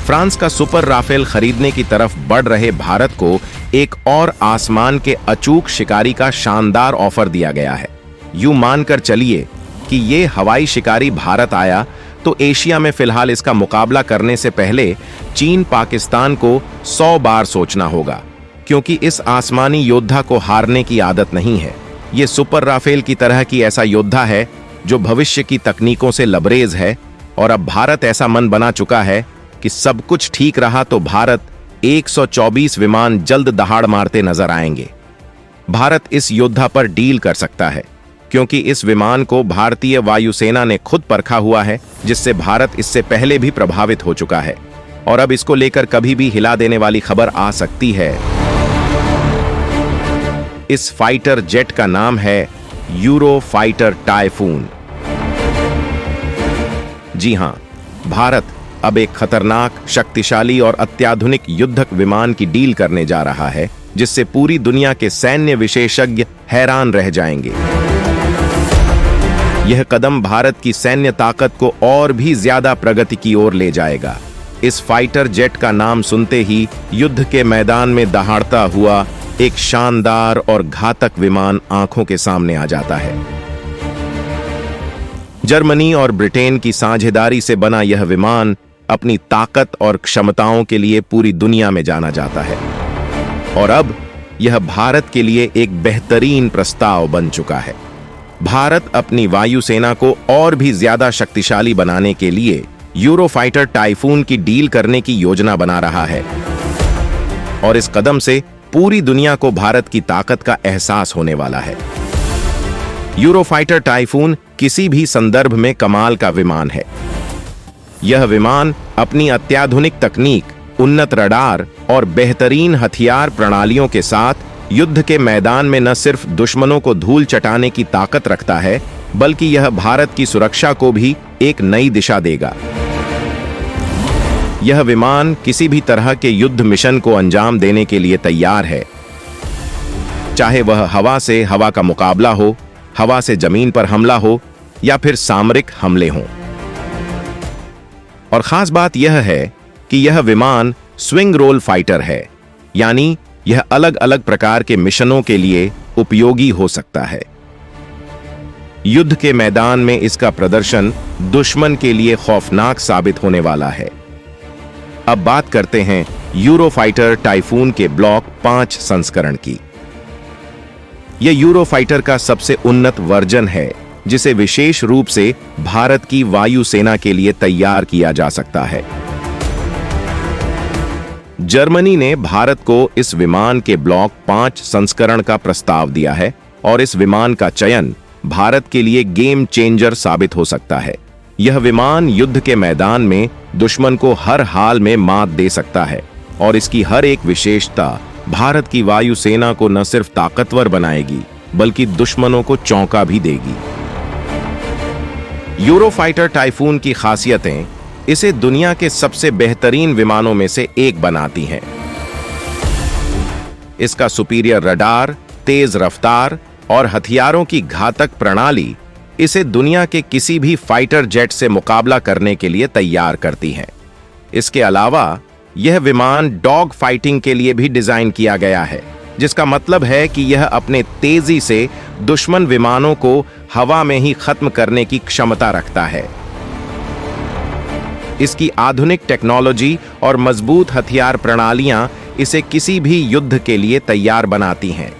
France का super Rafale खरीदने की तरफ बढ़ रहे भारत को एक और आसमान के अचूक शिकारी का शानदार ऑफर दिया गया है। यूं मानकर चलिए कि ये हवाई शिकारी भारत आया तो एशिया में फिलहाल इसका मुकाबला करने से पहले चीन पाकिस्तान को 100 बार सोचना होगा, क्योंकि इस आसमानी योद्धा को हारने की आदत नहीं है। ये सुपर राफेल की तरह की ऐसा योद्धा है जो भविष्य की तकनीकों से लबरेज है, और अब भारत ऐसा मन बना चुका है कि सब कुछ ठीक रहा तो भारत 124 विमान जल्द दहाड़ मारते नजर आएंगे। भारत इस योद्धा पर डील कर सकता है, क्योंकि इस विमान को भारतीय वायुसेना ने खुद परखा हुआ है, जिससे भारत इससे पहले भी प्रभावित हो चुका है, और अब इसको लेकर कभी भी हिला देने वाली खबर आ सकती है। इस फाइटर जेट का नाम है यूरो फाइटर टाइफून। जी हां, भारत अब एक खतरनाक, शक्तिशाली और अत्याधुनिक युद्धक विमान की डील करने जा रहा है, जिससे पूरी दुनिया के सैन्य विशेषज्ञ हैरान रह जाएंगे। यह कदम भारत की सैन्य ताकत को और भी ज्यादा प्रगति की ओर ले जाएगा। इस फाइटर जेट का नाम सुनते ही युद्ध के मैदान में दहाड़ता हुआ एक शानदार और घातक विमान आंखों के सामने आ जाता है। जर्मनी और ब्रिटेन की साझेदारी से बना यह विमान अपनी ताकत और क्षमताओं के लिए पूरी दुनिया में जाना जाता है, और अब यह भारत के लिए एक बेहतरीन प्रस्ताव बन चुका है। भारत अपनी वायुसेना को और भी ज्यादा शक्तिशाली बनाने के लिए यूरोफाइटर टाइफून की डील करने की योजना बना रहा है, और इस कदम से पूरी दुनिया को भारत की ताकत का एहसास होने वाला है। यूरोफाइटर टाइफून किसी भी संदर्भ में कमाल का विमान है। यह विमान अपनी अत्याधुनिक तकनीक, उन्नत रडार और बेहतरीन हथियार प्रणालियों के साथ युद्ध के मैदान में न सिर्फ दुश्मनों को धूल चटाने की ताकत रखता है, बल्कि यह भारत की सुरक्षा को भी एक नई दिशा देगा। यह विमान किसी भी तरह के युद्ध मिशन को अंजाम देने के लिए तैयार है, चाहे वह हवा से हवा का मुकाबला हो, हवा से जमीन पर हमला हो, या फिर सामरिक हमले हों। और खास बात यह है कि यह विमान स्विंग रोल फाइटर है, यानी यह अलग अलग प्रकार के मिशनों के लिए उपयोगी हो सकता है। युद्ध के मैदान में इसका प्रदर्शन दुश्मन के लिए खौफनाक साबित होने वाला है। अब बात करते हैं यूरोफाइटर टाइफून के ब्लॉक 5 संस्करण की। यह यूरोफाइटर का सबसे उन्नत वर्जन है, जिसे विशेष रूप से भारत की वायुसेना के लिए तैयार किया जा सकता है। जर्मनी ने भारत को इस विमान के ब्लॉक 5 संस्करण का प्रस्ताव दिया है, और इस विमान का चयन भारत के लिए गेम चेंजर साबित हो सकता है। यह विमान युद्ध के मैदान में दुश्मन को हर हाल में मात दे सकता है, और इसकी हर एक विशेषता भारत की वायुसेना को न सिर्फ ताकतवर बनाएगी, बल्कि दुश्मनों को चौंका भी देगी। यूरोफाइटर टाइफून की खासियतें इसे दुनिया के सबसे बेहतरीन विमानों में से एक बनाती हैं। इसका सुपीरियर रडार, तेज रफ्तार और हथियारों की घातक प्रणाली इसे दुनिया के किसी भी फाइटर जेट से मुकाबला करने के लिए तैयार करती हैं। इसके अलावा यह विमान डॉग फाइटिंग के लिए भी डिजाइन किया गया है, जिसका मतलब है कि यह अपने तेजी से दुश्मन विमानों को हवा में ही खत्म करने की क्षमता रखता है। इसकी आधुनिक टेक्नोलॉजी और मजबूत हथियार प्रणालियां इसे किसी भी युद्ध के लिए तैयार बनाती हैं।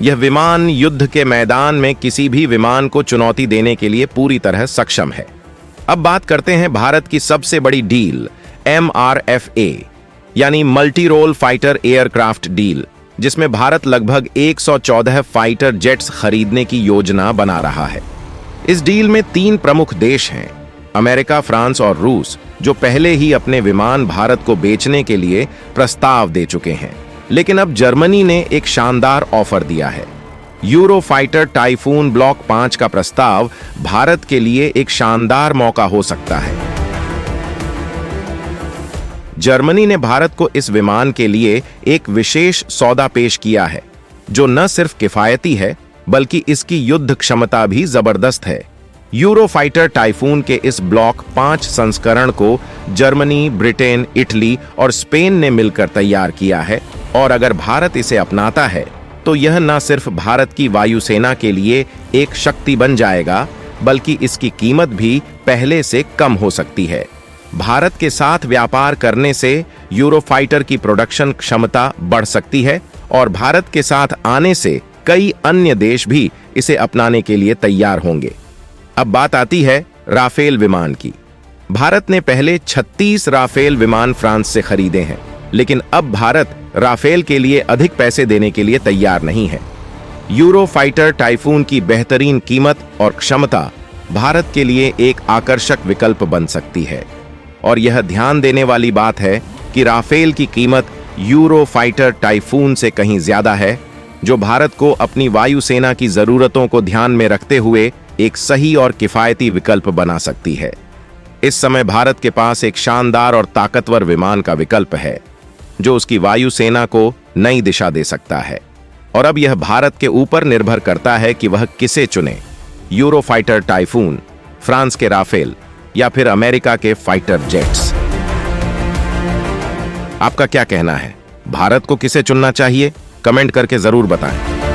यह विमान युद्ध के मैदान में किसी भी विमान को चुनौती देने के लिए पूरी तरह सक्षम है। अब बात करते हैं भारत की सबसे बड़ी डील, MRFA यानी multi role fighter aircraft deal, जिसमें भारत लगभग 114 फाइटर जेट्स खरीदने की योजना बना रहा है। इस डील में 3 प्रमुख देश हैं, अमेरिका, फ्रांस और रूस, जो पहले ही अपने विमान भारत को बेचने के लिए प्रस्ताव दे चुके हैं। लेकिन अब जर्मनी ने एक शानदार ऑफर दिया है। यूरोफाइटर टाइफून ब्लॉक 5 का प्रस्ताव भारत के लिए एक शानदार मौका हो सकता है। जर्मनी ने भारत को इस विमान के लिए एक विशेष सौदा पेश किया है, जो न सिर्फ किफायती है, बल्कि इसकी युद्ध क्षमता भी जबरदस्त है। यूरोफाइटर टाइफून के इस ब्लॉक 5 संस्करण को जर्मनी, ब्रिटेन, इटली और स्पेन ने मिलकर तैयार किया है और अगर भारत इसे अपनाता है तो यह न सिर्फ भारत की वायुसेना के लिए एक शक्ति बन जाएगा, बल्कि इसकी कीमत भी पहले से कम हो सकती है। भारत के साथ व्यापार करने से यूरोफाइटर की प्रोडक्शन क्षमता बढ़ सकती है और भारत के साथ आने से कई अन्य देश भी इसे अपनाने के लिए तैयार होंगे। अब बात आती है राफेल विमान की। भारत ने पहले 36 राफेल विमान फ्रांस से खरीदे हैं, लेकिन अब भारत राफेल के लिए अधिक पैसे देने के लिए तैयार नहीं है। यूरोफाइटर टाइफून की बेहतरीन कीमत और क्षमता भारत के लिए एक आकर्षक विकल्प बन सकती है और यह ध्यान देने वाली बात है कि राफेल की कीमत यूरोफाइटर टाइफून से कहीं ज्यादा है, जो भारत को अपनी वायुसेना की जरूरतों को ध्यान में रखते हुए एक सही और किफायती विकल्प बना सकती है। इस समय भारत के पास एक शानदार और ताकतवर विमान का विकल्प है जो उसकी वायुसेना को नई दिशा दे सकता है और अब यह भारत के ऊपर निर्भर करता है कि वह किसे चुने, यूरोफाइटर टाइफून, फ्रांस के राफेल या फिर अमेरिका के फाइटर जेट्स। आपका क्या कहना है? भारत को किसे चुनना चाहिए? कमेंट करके जरूर बताएं।